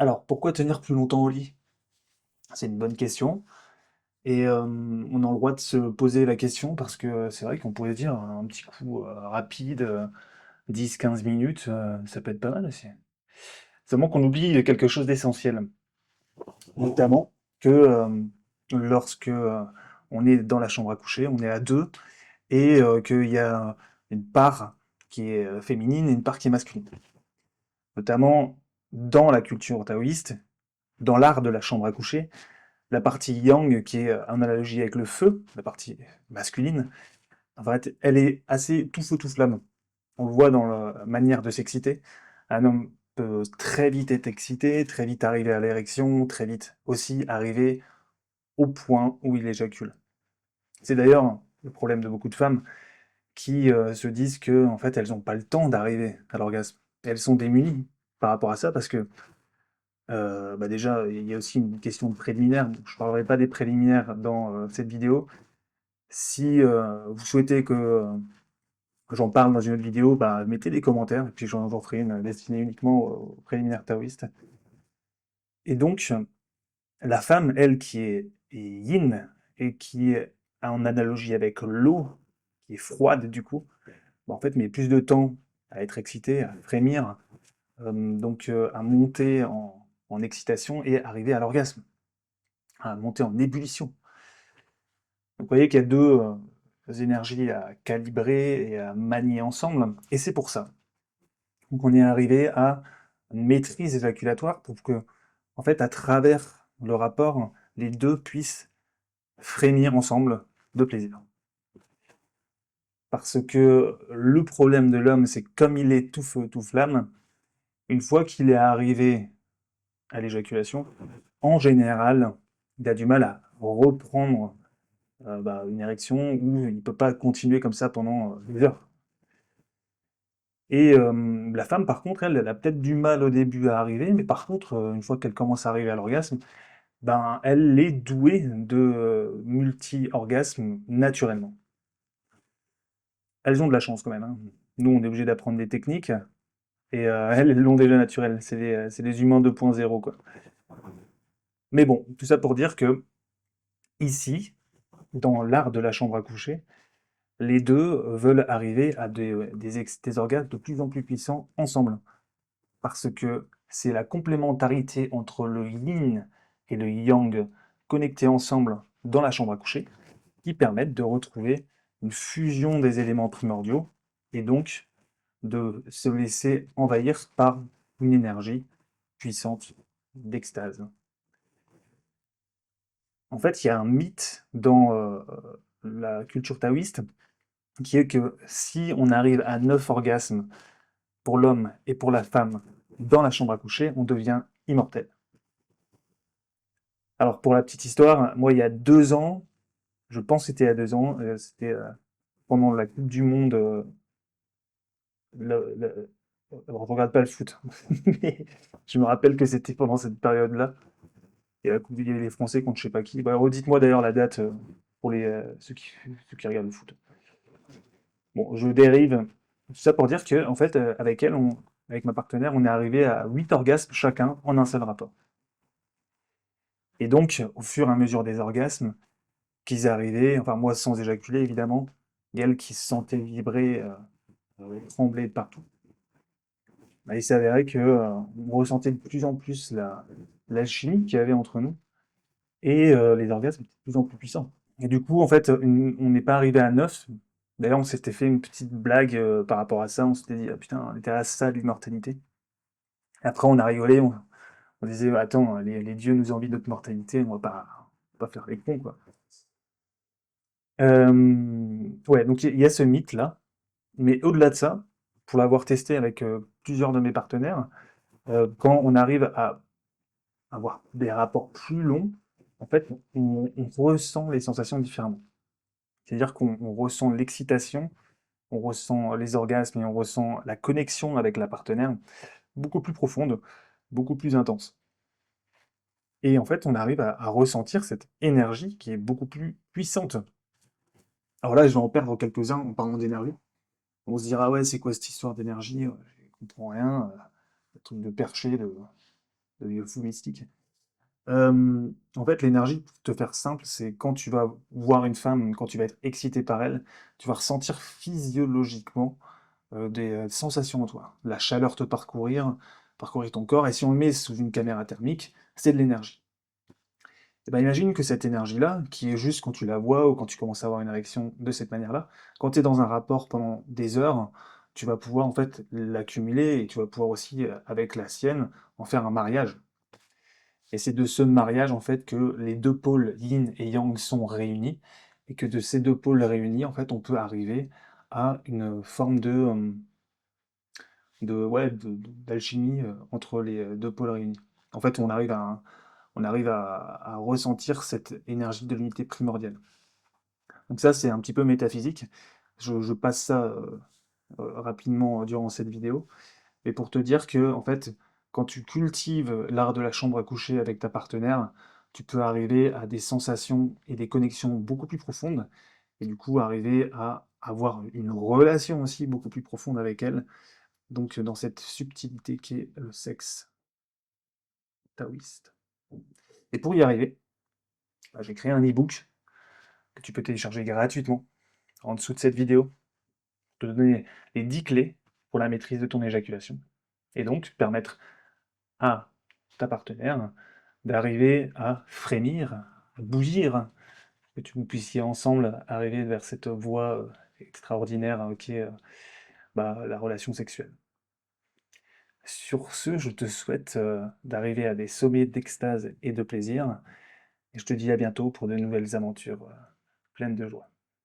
Alors, pourquoi tenir plus longtemps au lit? C'est une bonne question et on a le droit de se poser la question parce que c'est vrai qu'on pourrait dire un petit coup, rapide, 10-15 minutes, ça peut être pas mal aussi. Seulement qu'on oublie quelque chose d'essentiel, notamment que, lorsque, on est dans la chambre à coucher, on est à 2 et qu'il y a une part qui est, féminine et une part qui est masculine. Notamment dans la culture taoïste, dans l'art de la chambre à coucher, la partie yang, qui est en analogie avec le feu, la partie masculine, en fait, elle est assez tout feu, tout flamme. On le voit dans la manière de s'exciter. Un homme peut très vite être excité, très vite arriver à l'érection, très vite aussi arriver au point où il éjacule. C'est d'ailleurs le problème de beaucoup de femmes qui se disent que en fait elles n'ont pas le temps d'arriver à l'orgasme. Elles sont démunies par rapport à ça parce que bah déjà il y a aussi une question de préliminaire. Je ne parlerai pas des préliminaires dans cette vidéo. Si vous souhaitez que j'en parle dans une autre vidéo, bah, mettez des commentaires, et puis j'en ferai une destinée uniquement aux préliminaires taoïstes. Et donc, la femme, elle, qui est yin, et qui est en analogie avec l'eau, qui est froide du coup, bah, en fait, met plus de temps à être excitée, à frémir, donc à monter en excitation et arriver à l'orgasme, à monter en ébullition. Donc vous voyez qu'il y a deux énergies à calibrer et à manier ensemble, et c'est pour ça. Donc on est arrivé à une maîtrise éjaculatoire pour que, en fait, à travers le rapport, les deux puissent frémir ensemble de plaisir. Parce que le problème de l'homme, c'est que comme il est tout feu, tout flamme, une fois qu'il est arrivé à l'éjaculation, en général, il a du mal à reprendre une érection où il ne peut pas continuer comme ça pendant des heures. Et la femme, par contre, elle a peut-être du mal au début à arriver, mais par contre, une fois qu'elle commence à arriver à l'orgasme, ben, elle est douée de multi-orgasmes naturellement. Elles ont de la chance quand même, hein. Nous, on est obligé d'apprendre des techniques, et elles l'ont déjà naturel. C'est les humains 2.0, quoi. Mais bon, tout ça pour dire que ici, dans l'art de la chambre à coucher, les deux veulent arriver à des orgasmes de plus en plus puissants ensemble. Parce que c'est la complémentarité entre le yin et le yang connectés ensemble dans la chambre à coucher qui permettent de retrouver une fusion des éléments primordiaux et donc de se laisser envahir par une énergie puissante d'extase. En fait, il y a un mythe dans la culture taoïste qui est que si on arrive à 9 orgasmes pour l'homme et pour la femme dans la chambre à coucher, on devient immortel. Alors pour la petite histoire, moi il y a 2 ans, je pense que c'était il y a 2 ans, c'était pendant la Coupe du Monde. Alors, je regarde pas le foot, mais je me rappelle que c'était pendant cette période-là. Et la Coupe, il y avait les Français contre je sais pas qui. Bah, redites-moi d'ailleurs la date pour ceux qui regardent le foot. Bon, je dérive. Tout ça pour dire que, en fait, avec elle, avec ma partenaire, on est arrivé à 8 orgasmes chacun en un seul rapport. Et donc, au fur et à mesure des orgasmes, qu'ils arrivaient, enfin moi sans éjaculer évidemment, et elle qui se sentait vibrer, trembler de partout, bah, il s'avérait que on ressentait de plus en plus l'alchimie qu'il y avait entre nous, et les orgasmes étaient de plus en plus puissants. Et du coup, en fait, on n'est pas arrivé à 9. D'ailleurs, on s'était fait une petite blague par rapport à ça, on s'était dit: «Ah putain, on était à ça de l'immortalité». Après on a rigolé, on disait: «Bah, attends, les dieux nous envient notre mortalité, on va pas faire les cons, quoi». Ouais, donc il y a ce mythe-là, mais au-delà de ça, pour l'avoir testé avec plusieurs de mes partenaires, quand on arrive à avoir des rapports plus longs, en fait, on ressent les sensations différemment. C'est-à-dire qu'on ressent l'excitation, on ressent les orgasmes et on ressent la connexion avec la partenaire beaucoup plus profonde, beaucoup plus intense. Et en fait, on arrive à ressentir cette énergie qui est beaucoup plus puissante. Alors là, je vais en perdre quelques-uns en parlant d'énergie. On se dira: «Ouais, c'est quoi cette histoire d'énergie? Je comprends rien, le truc de perché, de de fou mystique. En fait, l'énergie, pour te faire simple, c'est quand tu vas voir une femme, quand tu vas être excité par elle, tu vas ressentir physiologiquement des sensations en toi. La chaleur te parcourir ton corps, et si on le met sous une caméra thermique, c'est de l'énergie. Et ben, imagine que cette énergie-là, qui est juste quand tu la vois ou quand tu commences à avoir une érection de cette manière-là, quand tu es dans un rapport pendant des heures, tu vas pouvoir en fait l'accumuler et tu vas pouvoir aussi, avec la sienne, en faire un mariage. Et c'est de ce mariage en fait que les deux pôles yin et yang sont réunis et que de ces deux pôles réunis, en fait, on peut arriver à une forme d'alchimie entre les deux pôles réunis. En fait, on arrive à ressentir cette énergie de l'unité primordiale. Donc ça, c'est un petit peu métaphysique. Je passe ça rapidement durant cette vidéo, mais pour te dire que, en fait, quand tu cultives l'art de la chambre à coucher avec ta partenaire, tu peux arriver à des sensations et des connexions beaucoup plus profondes, et du coup arriver à avoir une relation aussi beaucoup plus profonde avec elle, donc dans cette subtilité qu'est le sexe taoïste. Et pour y arriver, bah, j'ai créé un e-book que tu peux télécharger gratuitement en dessous de cette vidéo, pour te donner les 10 clés pour la maîtrise de ton éjaculation, et donc permettre à ta partenaire d'arriver à frémir, à bouillir, que vous puissiez ensemble arriver vers cette voie extraordinaire qui est la relation sexuelle. Sur ce, je te souhaite d'arriver à des sommets d'extase et de plaisir, et je te dis à bientôt pour de nouvelles aventures pleines de joie.